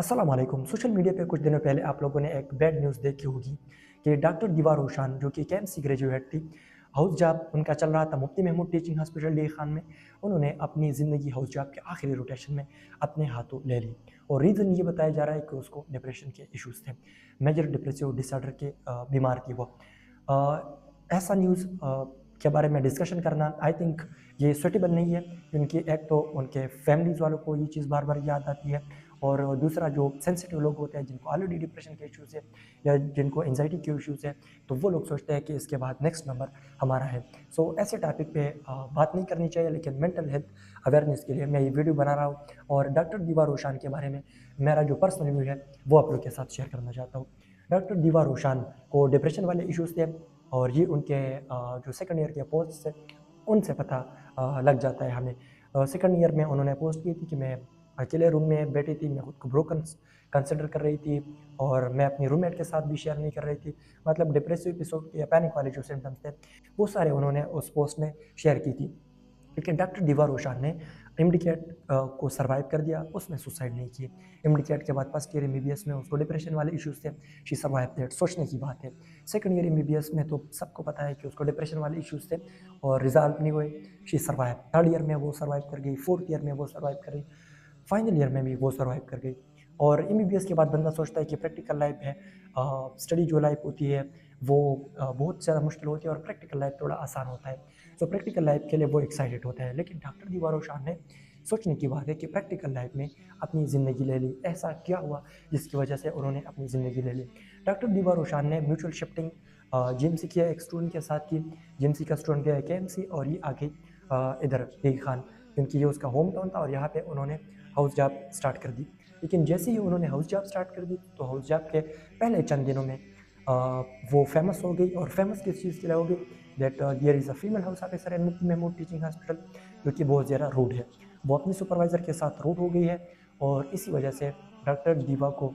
अस्सलाम वालेकुम। Social media पे कुछ दिनों पहले आप लोगों ने एक बैड न्यूज़ देखी होगी कि डॉक्टर दीवा रोशान जो कि केएमसी ग्रेजुएट थी, हाउस जॉब उनका चल रहा था Mufti Mahmood teaching hospital D Khan में। उन्होंने अपनी ज़िंदगी हाउस जॉब के आखिरी रोटेशन में अपने हाथों ले ली और रीज़न ये बताया जा रहा है कि उसको डिप्रेशन के इश्यूज़ थे। मेजर डिप्रेसिव डिसऑर्डर के बीमार थी वो। ऐसा न्यूज़ के बारे में डिस्कशन करना आई थिंक ये सूटेबल नहीं है, क्योंकि एक तो उनके फैमिलीज़ वालों को ये चीज़ बार-बार याद आती है और दूसरा जो सेंसिटिव लोग होते हैं जिनको ऑलरेडी डिप्रेशन के इश्यूज़ है या जिनको एंग्जायटी के इश्यूज़ है, तो वो लोग सोचते हैं कि इसके बाद नेक्स्ट नंबर हमारा है। सो ऐसे टॉपिक पे बात नहीं करनी चाहिए, लेकिन मेंटल हेल्थ अवेयरनेस के लिए मैं ये वीडियो बना रहा हूँ और डॉक्टर दीवा रोशान के बारे में मेरा जो पर्सनल व्यू है वो आप लोग के साथ शेयर करना चाहता हूँ। डॉक्टर दीवा रोशान को डिप्रेशन वाले इश्यूज़ थे और ये उनके जो सेकंड ईयर के पोस्ट से उनसे पता लग जाता है हमें। सेकंड ईयर में उन्होंने पोस्ट की थी कि मैं अकेले रूम में बैठी थी, मैं खुद को ब्रोकन कंसिडर कर रही थी और मैं अपनी रूममेट के साथ भी शेयर नहीं कर रही थी। मतलब डिप्रेसिव एपिसोड या पैनिक वाले जो सिम्पटम्स थे, वो सारे उन्होंने उस पोस्ट में शेयर की थी। लेकिन डॉक्टर दीवा रोशान ने इमडीकेट को सर्वाइव कर दिया, उसने सुसाइड नहीं की। इमडीकेट के बाद फर्स्ट ईयर एमबीबीएस में उसको डिप्रेशन वाले इश्यूज़ थे, शी सर्वाइव दैट, सोचने की बात है। सेकंड ईयर एमबीबीएस में तो सबको पता है कि उसको डिप्रेशन वाले इश्यूज़ थे और रिज़ॉल्व नहीं हुए, शी सर्वाइव। थर्ड ईयर में वो सर्वाइव कर गई, फोर्थ ईयर में वो सर्वाइव कर गई, फाइनल ईयर में भी वो सर्वाइव कर गई। और एमबीबीएस के बाद बंदा सोचता है कि प्रैक्टिकल लाइफ है, स्टडी जो लाइफ होती है वो बहुत ज़्यादा मुश्किल होती है और प्रैक्टिकल लाइफ थोड़ा आसान होता है। सो प्रैक्टिकल लाइफ के लिए वो एक्साइटेड होता है, लेकिन डॉक्टर दीवा रोशान ने सोचने की बात है कि प्रैक्टिकल लाइफ में अपनी ज़िंदगी ले ली। ऐसा क्या हुआ जिसकी वजह से उन्होंने अपनी ज़िंदगी ले ली? डॉक्टर दीवा रोशान ने म्यूचुअल शिफ्टिंग जीएमसी किया, एक स्टूडेंट के साथ की। जीएमसी का स्टूडेंट गया केएमसी और ये आगे इधर डी खान, क्योंकि ये उसका होम टाउन था और यहाँ पे उन्होंने हाउस जॉब स्टार्ट कर दी। लेकिन जैसे ही उन्होंने हाउस जॉब स्टार्ट कर दी, तो हाउस जॉब के पहले चंद दिनों में वो फेमस हो गई। और फेमस किस चीज़ के लिए हो गई? That there is a female house officer in Mufti Mahmood teaching hospital, जो कि बहुत ज़्यादा रूड है। वो अपनी सुपरवाइज़र के साथ रूड हो गई है और इसी वजह से डॉक्टर दीवा को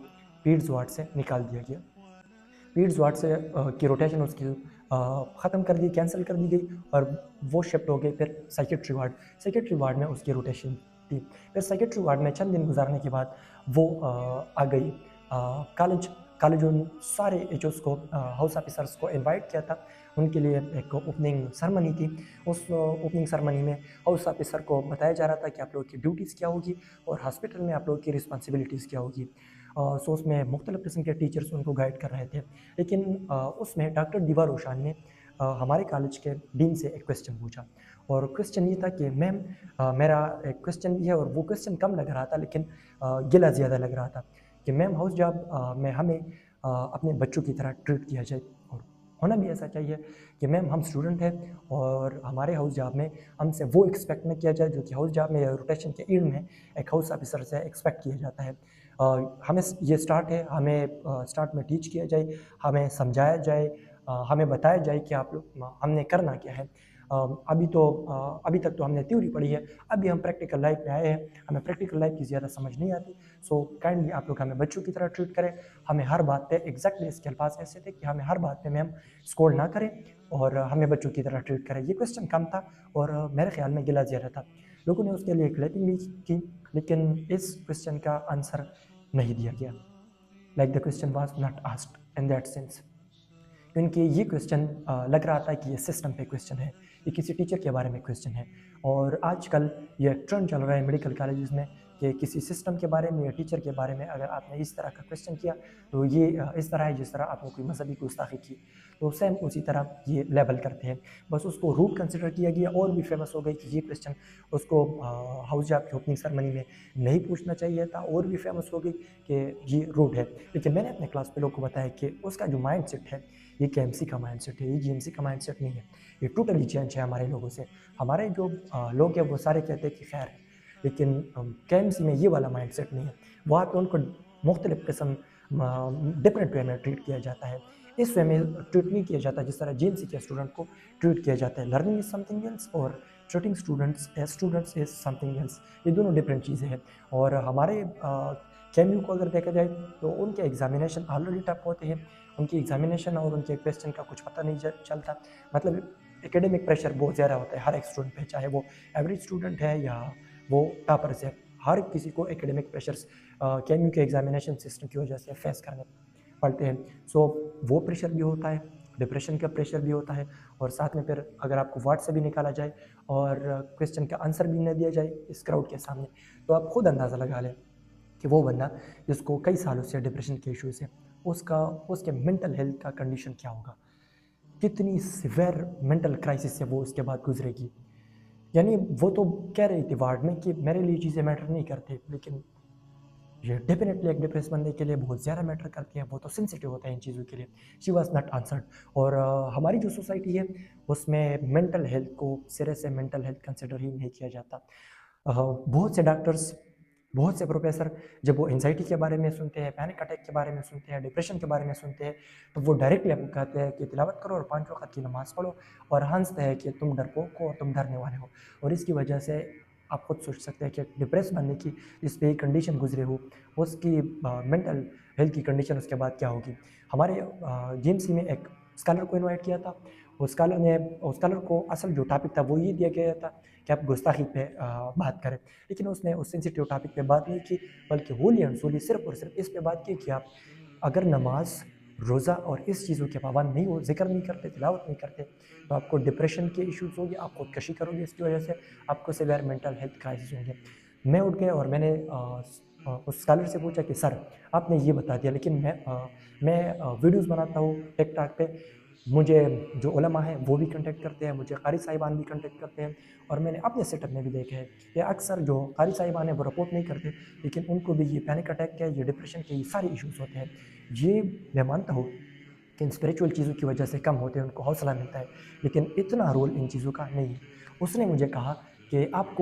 पीड्स वार्ड से निकाल दिया गया। पीड्स वार्ड से की रोटेशन उसकी ख़त्म कर दी, कैंसिल कर दी गई और वो शिफ्ट हो गई फिर साइकेट्री वार्ड। साइकेट्री वार्ड में उसकी रोटेशन थी। फिर साइकेट्री वार्ड में चंद दिन गुजारने के बाद वो आ गई कॉलेज। कॉलेज उन सारे एचओस को, हाउस ऑफिसर्स को इनवाइट किया था, उनके लिए एक ओपनिंग सेरेमनी थी। उस ओपनिंग सेरेमनी में हाउस ऑफिसर को बताया जा रहा था कि आप लोगों की ड्यूटीज़ क्या होगी और हॉस्पिटल में आप लोगों की रिस्पॉन्सिबिलिटीज़ क्या होगी। सो उसमें मुख्तलिफ़ किस्म के टीचर्स उनको गाइड कर रहे थे। लेकिन उसमें डॉक्टर दीवा रोशान ने हमारे कॉलेज के डीन से एक क्वेश्चन पूछा और क्वेश्चन ये था कि मैम, मेरा एक क्वेश्चन ये है और वो क्वेश्चन कम लग रहा था, लेकिन गिला ज़्यादा लग रहा था कि मैम, हाउस जॉब में हमें अपने बच्चों की तरह ट्रीट किया जाए और होना भी ऐसा चाहिए कि मैम, हम स्टूडेंट हैं और हमारे हाउस जॉब में हमसे वो एक्सपेक्ट ना किया जाए जो कि हाउस जॉब में या रोटेशन के एंड में एक हाउस ऑफिसर से एक्सपेक्ट किया जाता है। हमें ये स्टार्ट है, हमें स्टार्ट में टीच किया जाए, हमें समझाया जाए, हमें बताया जाए कि आप लोग हमने करना क्या है। अभी तक तो हमने थ्योरी पढ़ी है, अभी हम प्रैक्टिकल लाइफ में आए हैं, हमें प्रैक्टिकल लाइफ की ज़्यादा समझ नहीं आती। सो काइंडली आप लोग हमें बच्चों की तरह ट्रीट करें। हमें हर बात पे एग्जैक्टली इसके अल्फाज ऐसे थे कि हमें हर बात पे मैम स्कोल्ड ना करें और हमें बच्चों की तरह ट्रीट करें। ये क्वेश्चन कम था और मेरे ख्याल में गिला ज़्यादा था। लोगों ने उसके लिए क्लैपिंग भी की, लेकिन इस क्वेश्चन का आंसर नहीं दिया गया। Like the question was not asked in that sense, क्योंकि ये क्वेश्चन लग रहा था कि ये सिस्टम पे क्वेश्चन है, ये किसी टीचर के बारे में क्वेश्चन है। और आजकल ये ट्रेंड चल रहा है मेडिकल कॉलेजेस में कि किसी सिस्टम के बारे में या टीचर के बारे में अगर आपने इस तरह का क्वेश्चन किया, तो ये इस तरह है जिस तरह आपने कोई मजहबी गुस्ताखी की। तो सेम उसी तरह ये लेबल करते हैं। बस उसको रूट कंसिडर किया गया और भी फेमस हो गई कि ये क्वेश्चन उसको हाउस जॉब की ओपनिंग सेरेमनी में नहीं पूछना चाहिए था, और भी फेमस हो गई कि ये रूट है। लेकिन मैंने अपने क्लास पे लोग को बताया कि उसका जो माइंड सेट है, ये केएमसी का माइंडसेट है, ये जीएमसी का माइंडसेट नहीं है। ये टोटली चेंज है हमारे लोगों से। हमारे जो लोग हैं वो सारे कहते हैं कि खैर है, लेकिन केएमसी में ये वाला माइंडसेट नहीं है। वहाँ पे उनको मुख्तलिफ़ किस्म डिफरेंट वे में ट्रीट किया जाता है। इस वे में ट्रीट नहीं किया जाता जिस तरह जीएमसी के स्टूडेंट को ट्रीट किया जाता है। लर्निंग इज़ समथिंग एल्स और treating students is something else. ये दोनों डिफरेंट चीज़ें हैं। और हमारे केएमयू को अगर देखा जाए तो उनके एग्जामिनेशन ऑलरेडी टफ होते हैं। उनकी एग्जामिनेशन और उनके क्वेश्चन का कुछ पता नहीं चलता। मतलब एकेडमिक प्रेशर बहुत ज़्यादा होता है हर एक स्टूडेंट पे, चाहे वो एवरेज स्टूडेंट है या वो टॉपर्स है। हर किसी को एकेडमिक प्रेशर्स KMU के एग्जामिनेशन सिस्टम की वजह से फेस करने पड़ते हैं। सो वो प्रेशर भी होता है, डिप्रेशन का प्रेशर भी होता है, और साथ में फिर अगर आपको वार्ड से भी निकाला जाए और क्वेश्चन का आंसर भी न दिया जाए इस क्राउड के सामने, तो आप खुद अंदाज़ा लगा लें कि वो बंदा जिसको कई सालों से डिप्रेशन के इश्यूज़ हैं, उसके मेंटल हेल्थ का कंडीशन क्या होगा, कितनी सिवियर मेंटल क्राइसिस से वो उसके बाद गुजरेगी। यानी वो तो कह रही थी वार्ड में कि मेरे लिए चीज़ें मैटर नहीं करती, लेकिन ये डेफिनेटली एक डिप्रेस बंदे के लिए बहुत ज़्यादा मैटर करती है, वो तो सेंसिटिव होता है इन चीज़ों के लिए। She was not answered. और हमारी जो सोसाइटी है उसमें मेंटल हेल्थ को सिरे से मेंटल हेल्थ कंसिडर ही नहीं किया जाता। बहुत से डॉक्टर्स, बहुत से प्रोफेसर जब वो एंजाइटी के बारे में सुनते हैं, पैनिक अटैक के बारे में सुनते हैं, डिप्रेशन के बारे में सुनते हैं, तो वो डायरेक्टली आपको कहते हैं कि तिलावत करो और 5 वक़्त की नमाज़ पढ़ो, और हँसते हैं कि तुम डरपोक हो और तुम डरने वाले हो। और इसकी वजह से आप खुद सोच सकते हैं कि डिप्रेस बनने की जिस पे कंडीशन गुजरे हो, उसकी मेंटल हेल्थ की कंडीशन उसके बाद क्या होगी। हमारे जीएमसी में एक स्कॉलर को इनवाइट किया था। उस स्कॉलर को असल जो टॉपिक था वो ये दिया गया था कि आप गुस्ताखी पे बात करें, लेकिन उसने उस सेंसिटिव टॉपिक पे बात नहीं की, बल्कि होली एंड सोली सिर्फ और सिर्फ इस पे बात की कि आप अगर नमाज, रोज़ा और इस चीज़ों के पाबंद नहीं हो, जिक्र नहीं करते, तिलावत नहीं करते, तो आपको डिप्रेशन के इश्यूज़ होंगे, आप खुदकशी करोगे, इसकी वजह से आपको सिवियर मेंटल हेल्थ क्राइसिस होंगे। मैं उठ गया और मैंने उस स्कॉलर से पूछा कि सर आपने ये बता दिया, लेकिन मैं वीडियोज़ बनाता हूँ टिकटॉक पे, मुझे जो उलमा हैं वो भी कॉन्टैक्ट करते हैं, मुझे कारी साहिबान भी कॉन्टैक्ट करते हैं, और मैंने अपने सेटअप में भी देखा है कि अक्सर जो कारी साहिबान हैं वो रिपोर्ट नहीं करते, लेकिन उनको भी ये पैनिक अटैक के, ये डिप्रेशन के, ये सारे इश्यूज़ होते हैं। ये मैं मानता हूँ कि इन स्पिरिचुअल चीज़ों की वजह से कम होते हैं, उनको हौसला मिलता है, लेकिन इतना रोल इन चीज़ों का नहीं है। उसने मुझे कहा कि आप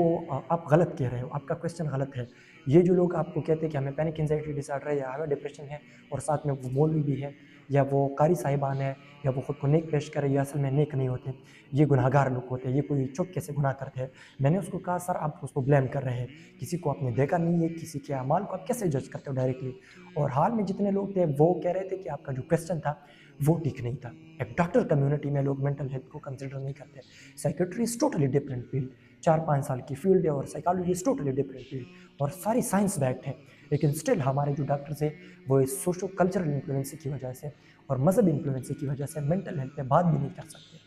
गलत कह रहे हो, आपका क्वेश्चन गलत है। ये जो लोग आपको कहते हैं कि हमें पैनिक एंजाइटी डिसऑर्डर है या हमें डिप्रेशन है, और साथ में वो मौलवी भी है या वो कारी साहिबान है या वो खुद को नेक पेश करे, ये असल में नेक नहीं होते, ये गुनहगार लोग होते हैं, ये कोई चुपके से गुनाह करते हैं। मैंने उसको कहा सर आप उसको ब्लेम कर रहे हैं, किसी को आपने देखा नहीं है, किसी के अमाल को आप कैसे जज करते हो डायरेक्टली। और हाल में जितने लोग थे वो कह रहे थे कि आपका जो क्वेश्चन था वो ठीक नहीं था। एक डॉक्टर कम्युनिटी में लोग मेंटल हेल्थ को कंसिडर नहीं करते। Psychiatry is totally different field, 4-5 साल की फील्ड है, और psychology is totally different field, और सारी साइंस बैक्ड है। लेकिन स्टिल हमारे जो डॉक्टर्स हैं वो इस सोशो कल्चरल इन्फ्लुएंस की वजह से और मज़हबी इन्फ्लुएंस की वजह से मेंटल हेल्थ पे बात भी नहीं कर सकते।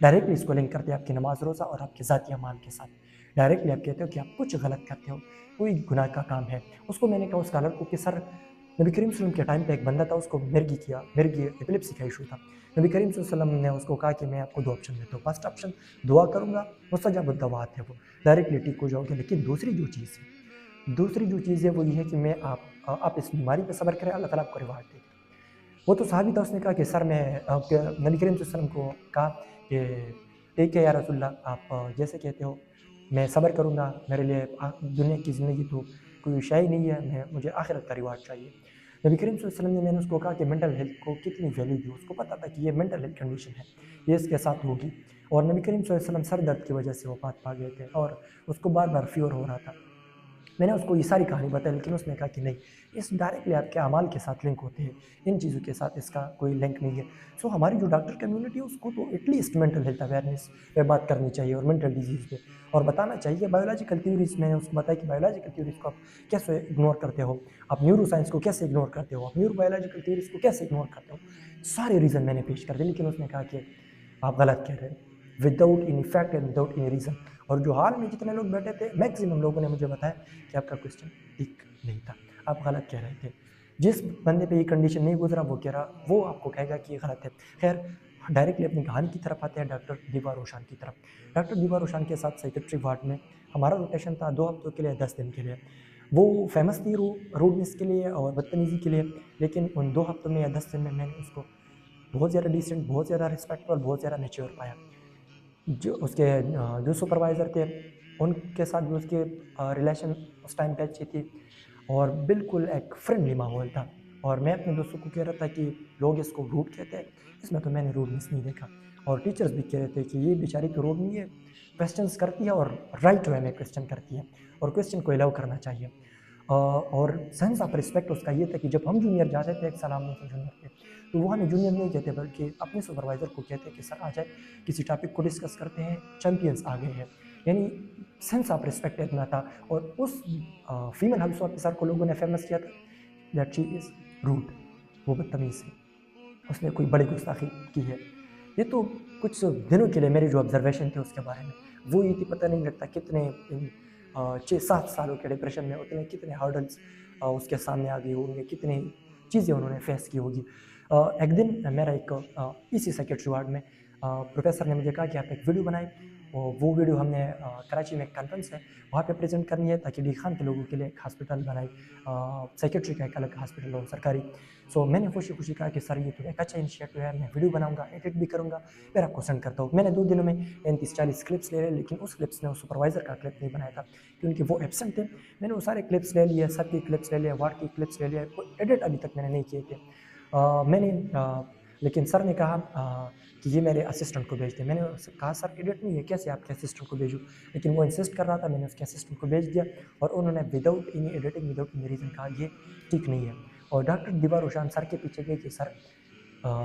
डायरेक्टली इसको लिंक करते हैं आपकी नमाज रोज़ा और आपके ज़ाती अमाल के साथ। डायरेक्टली आप कहते हो कि आप कुछ गलत करते हो, कोई गुनाह का काम है। उसको मैंने कहा उस स्कॉलर को कि सर नबी करीम सल्लल्लाहु अलैहि वसल्लम के टाइम पे एक बंदा था, उसको मिर्गी एपिलेप्सी का इशू था। नबी करीम सल्लल्लाहु अलैहि वसल्लम ने उसको कहा कि मैं आपको 2 ऑप्शन देता हूँ। फर्स्ट ऑप्शन दुआ करूँगा, मुस्तजब दुआत है वो, डायरेक्टली ठीक हो जाओगे। लेकिन दूसरी जो चीज़ है वो ये है कि आप इस बीमारी पे सब्र करें, अल्लाह ताला आपको रिवार्ड देगा। वो तो सहाबी था, उसने कहा कि सर मैं नबी करीम सल्लल्लाहु अलैहि वसल्लम को कहा कि ठीक है या रसूलल्लाह, आप जैसे कहते हो मैं सब्र करूँगा, मेरे लिए दुनिया की ज़िंदगी तो कोई शय ही नहीं है, मुझे आखिरत का रिवार्ड चाहिए। नबी करीम सल्लल्लाहु अलैहि वसल्लम ने, मैंने उसको कहा कि मेंटल हेल्थ को कितनी वैल्यू दी, उसको पता था कि ये मेंटल हेल्थ कंडीशन है, ये इसके साथ होगी। और नबी करीम सल्लल्लाहु अलैहि वसल्लम सर दर्द की वजह से वफ़ात पा गए थे और उसको बार-बार फ़ीवर हो रहा था। मैंने उसको ये सारी कहानी बताई, लेकिन उसने कहा कि नहीं, इस डायरेक्टली आपके अमाल के साथ लिंक होते हैं, इन चीज़ों के साथ इसका कोई लिंक नहीं है। सो हमारी जो डॉक्टर कम्युनिटी है उसको तो एटलीस्ट मेंटल हेल्थ अवेयरनेस पे बात करनी चाहिए और मेंटल डिजीज़ पे, और बताना चाहिए बायोलॉजिकल थ्योरीज़। मैंने उसको बताया कि बायोलॉजिकल थ्योरीज़ को आप कैसे इग्नोर करते हो, आप न्यूरो साइंस को कैसे इग्नोर करते हो, आप न्यूरो बायोलॉजिकल थ्योरीज़ को कैसे इग्नोर करते हो। सारे रीज़न मैंने पेश कर दिए, लेकिन उसने कहा कि आप गलत कह रहे हो, without any fact and without any reason. और जो हाल में जितने लोग बैठे थे, मैक्सिमम लोगों ने मुझे बताया कि आपका क्वेश्चन ठीक नहीं था, आप गलत कह रहे थे। जिस बंदे पे ये कंडीशन नहीं गुजरा वो आपको कहेगा कि ये गलत है। खैर, डायरेक्टली अपनी कहानी की तरफ आते हैं, डॉक्टर दीवा रोशान की तरफ। डॉक्टर दीवा रोशान के साथ साइकेट्री वार्ड में हमारा रोटेशन था 2 हफ्तों के लिए, 10 दिन के लिए। वो फेमस थी रूडनेस के लिए और बदतमीज़ी के लिए, लेकिन उन 2 हफ्तों में या 10 दिन में मैंने उसको बहुत ज़्यादा डिसेंट, बहुत ज़्यादा रिस्पेक्टफुल, बहुत ज़्यादा मैच्योर पाया। जो सुपरवाइज़र थे, उनके साथ भी उसके रिलेशन उस टाइम पे अच्छी थी, और बिल्कुल एक फ्रेंडली माहौल था। और मैं अपने दोस्तों को कह रहा था कि लोग इसको रूड कहते हैं, इसमें तो मैंने रूडनेस नहीं देखा। और टीचर्स भी कह रहे थे कि ये बेचारी तो रूड नहीं है, क्वेश्चंस करती है और राइट वे में क्वेश्चन करती है, और क्वेश्चन को अलाउ करना चाहिए। और सेंस ऑफ रिस्पेक्ट उसका ये था कि जब हम जूनियर जाते थे, एक साल हम से जूनियर थे, तो वो हमें जूनियर नहीं कहते, बल्कि अपने सुपरवाइज़र को कहते कि सर आ जाए, किसी टॉपिक को डिस्कस करते हैं, चैंपियंस आ गए हैं। यानी सेंस ऑफ रिस्पेक्ट इतना था। और उस फीमेल हाउस ऑफिसर को लोगों ने फेमस किया था दैट शी इज़ रूड, वो बदतमीज़ है, उसने कोई बड़ी गुस्ताखी की है। ये तो कुछ दिनों के लिए मेरी जो ऑब्जर्वेशन थी उसके बारे में वो ये थी, पता नहीं लगता कितने 6-7 सालों के डिप्रेशन में उतने कितने हर्डल्स उसके सामने आ गई होंगे, कितनी चीज़ें उन्होंने फेस की होगी। एक दिन मेरा एक इसी सेक्रेटरी वार्ड में प्रोफेसर ने मुझे कहा कि आप एक वीडियो बनाएं, और वो वीडियो हमने कराची में एक कॉन्फ्रेंस है वहाँ पे प्रेजेंट करनी है ताकि डी खान के लोगों के लिए एक हॉस्पिटल बनाए, सेक्रेटरी का एक अलग हॉस्पिटल हो सरकारी। सो मैंने खुशी खुशी कहा कि सर ये तो एक अच्छा इनिशिएटिव है, मैं वीडियो बनाऊंगा, एडिट भी करूंगा, फिर आपको सेंड करता हूँ। मैंने 2 दिनों में 35-40 क्लिप्स ले लिए, लेकिन उस क्लिप्स में उस सुपरवाइज़र का क्लिप नहीं बनाया था क्योंकि वो एब्सेंट थे। मैंने वो सारे क्लिप्स ले लिए, सबकी क्लिप्स ले लिए, वार्ड की क्लिप्स ले लिए, कोई एडिट अभी तक मैंने नहीं किए थे। लेकिन सर ने कहा कि ये मेरे असिस्टेंट को भेज दें। मैंने उससे कहा सर एडिट नहीं है, कैसे आपके असिस्टेंट को भेजूँ? लेकिन वो इंसिस्ट कर रहा था, मैंने उसके असिस्टेंट को भेज दिया और उन्होंने without any editing, without any reason कहा ये ठीक नहीं है। और डॉक्टर दीवार रोशान सर के पीछे गए कि सर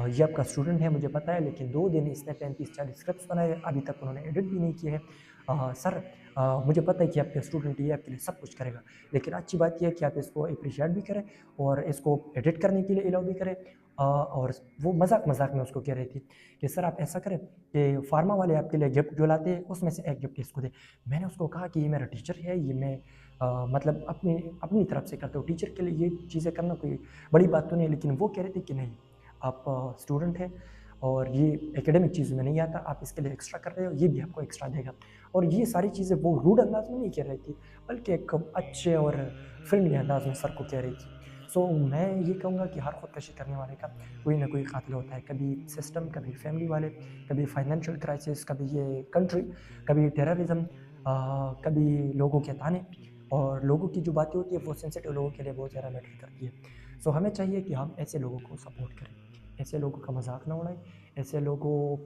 ये आपका स्टूडेंट है मुझे पता है, लेकिन 2 दिन इसने 35-40 स्क्रिप्ट्स बनाए, अभी तक उन्होंने एडिट भी नहीं किए हैं। सर मुझे पता है कि आपके स्टूडेंट ये आपके लिए सब कुछ करेगा, लेकिन अच्छी बात ये है कि आप इसको अप्रिशिएट भी करें और इसको एडिट करने के लिए अलाउ भी करें। और वो मजाक में उसको कह रही थी कि सर आप ऐसा करें कि फार्मा वाले आपके लिए गिफ्ट जो लाते हैं उसमें से एक गिफ्ट इसको दे। मैंने उसको कहा कि ये मेरा टीचर है, ये मैं मतलब अपनी अपनी तरफ से करता हूँ, टीचर के लिए ये चीज़ें करना कोई बड़ी बात तो नहीं है। लेकिन वो कह रहे थे कि नहीं, आप स्टूडेंट हैं और ये एकेडमिक चीज़ों में नहीं आता, आप इसके लिए एक्स्ट्रा कर रहे हो, ये भी आपको एक्स्ट्रा देगा। और ये सारी चीज़ें वो रूड अंदाज में नहीं कह रही थी, बल्कि एक अच्छे और फ्रेंडली अंदाज में सर को कह रही थी। सो मैं ये कहूँगा कि हर खुदकशी करने वाले का कोई ना कोई कातिल होता है, कभी सिस्टम, कभी फैमिली वाले, कभी फाइनेंशियल क्राइसिस, कभी ये कंट्री, कभी टेररिज्म, कभी लोगों के ताने। और लोगों की जो बातें होती है वो सेंसिटिव लोगों के लिए बहुत ज़्यादा मैटर करती है। सो हमें चाहिए कि हम ऐसे लोगों को सपोर्ट करें, ऐसे लोगों का मजाक ना उड़ाएं, ऐसे लोगों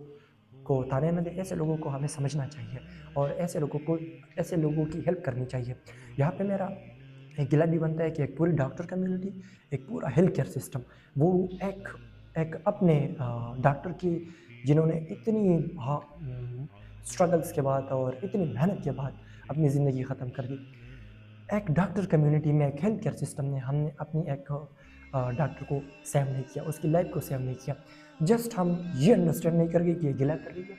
को ताने न दें, ऐसे लोगों को हमें समझना चाहिए और ऐसे लोगों की हेल्प करनी चाहिए। यहाँ पे मेरा एक गिला भी बनता है कि एक पूरी डॉक्टर कम्युनिटी, एक पूरा हेल्थ केयर सिस्टम, वो एक एक अपने डॉक्टर की, जिन्होंने इतनी स्ट्रगल्स के बाद और इतनी मेहनत के बाद अपनी ज़िंदगी ख़त्म कर दी, एक डॉक्टर कम्युनिटी में, एक हेल्थ केयर सिस्टम ने हमने अपनी एक डॉक्टर को सेव नहीं किया, उसकी लाइफ को सेव नहीं किया। जस्ट हम ये अंडरस्टैंड नहीं कर गए कि ये गिला कर रही है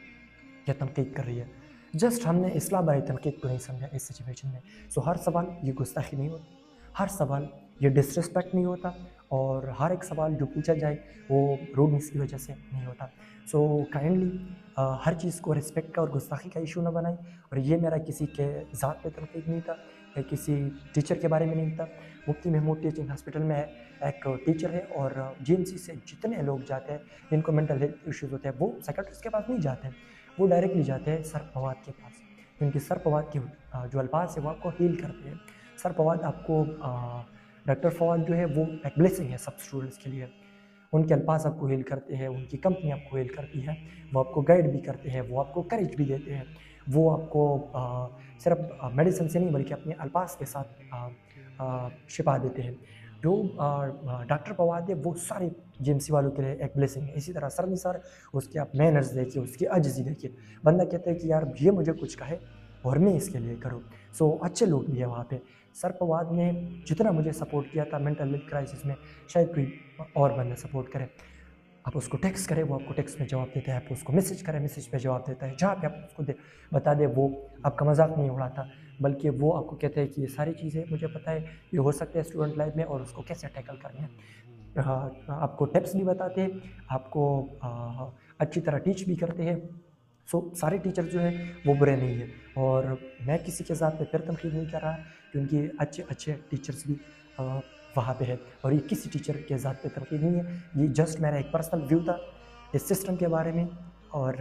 या तनकीद कर रही है। जस्ट हमने इस्लाह बाय तनकीद को नहीं समझा इस सिचुएशन में। सो हर सवाल ये गुस्ताखी नहीं होती, हर सवाल ये डिसरिस्पेक्ट नहीं होता और हर एक सवाल जो पूछा जाए वो रूडनेस की वजह से नहीं होता। सो काइंडली हर चीज़ को रिस्पेक्ट का और गुस्ताखी का इशू ना बनाएं। और ये मेरा किसी के ज़ात पे तनकीद नहीं था या किसी टीचर के बारे में नहीं था। मुफ्ती महमूद टीचिंग हॉस्पिटल में एक टीचर है और जीएमसी से जितने लोग जाते हैं जिनको मेंटल हेल्थ इश्यूज़ होते हैं वो साइकियाट्रिस्ट के पास नहीं जाते हैं, वो डायरेक्टली जाते हैं सर फवाद के पास, क्योंकि सर फवाद के जो अल्फाज है वो आपको हील करते हैं। सर फवाद आपको डॉक्टर फवाद जो है वो एक ब्लेसिंग है सब स्टूडेंट्स के लिए। उनके अल्फाज आपको हील करते हैं, उनकी कंपनी आपको हील करती है, वो आपको गाइड भी करते हैं, वो आपको करेज भी देते हैं, वो आपको सिर्फ मेडिसिन से नहीं बल्कि अपने अल्फाज के साथ शिफा देते हैं। जो डॉक्टर फवाद है वो सारे जीएमसी वालों के लिए एक ब्लेसिंग है। इसी तरह सर निसार, उसके आप मैनर्स देखिए, उसकी अजज़ी देखिए, बंदा कहता है कि यार ये मुझे कुछ कहे और मैं इसके लिए करूँ। सो अच्छे लोग भी हैं वहाँ पे। सर फवाद ने जितना मुझे सपोर्ट किया था मेंटल हेल्थ क्राइसिस में, शायद कोई और बंदा सपोर्ट करे। आप उसको टेक्स्ट करें, वो आपको टेक्स्ट में जवाब देता है, आप उसको मैसेज करें, मैसेज पे जवाब देता है, जहाँ पे आप उसको बता दें वो आपका मजाक नहीं उड़ाता, बल्कि वो आपको कहता है कि ये सारी चीज़ें मुझे पता है, ये हो सकता है स्टूडेंट लाइफ में और उसको कैसे टैकल करना है। आपको टिप्स भी बताते हैं, आपको अच्छी तरह टीच भी करते हैं। सो सारे टीचर जो हैं वो बुरे नहीं हैं और मैं किसी के साथ में फिर तनकीद नहीं कर रहा, क्योंकि अच्छे अच्छे टीचर्स भी वहाँ पे है और ये किसी टीचर के ज़ात पे तनकीद नहीं है। ये जस्ट मेरा एक पर्सनल व्यू था इस सिस्टम के बारे में और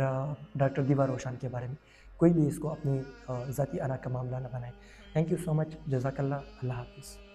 डॉक्टर दीवार रोशान के बारे में। कोई भी इसको अपनी ज़ाती अना का मामला ना बनाए। थैंक यू सो मच, जज़ाकल्लाह, अल्लाह हाफ़िज़।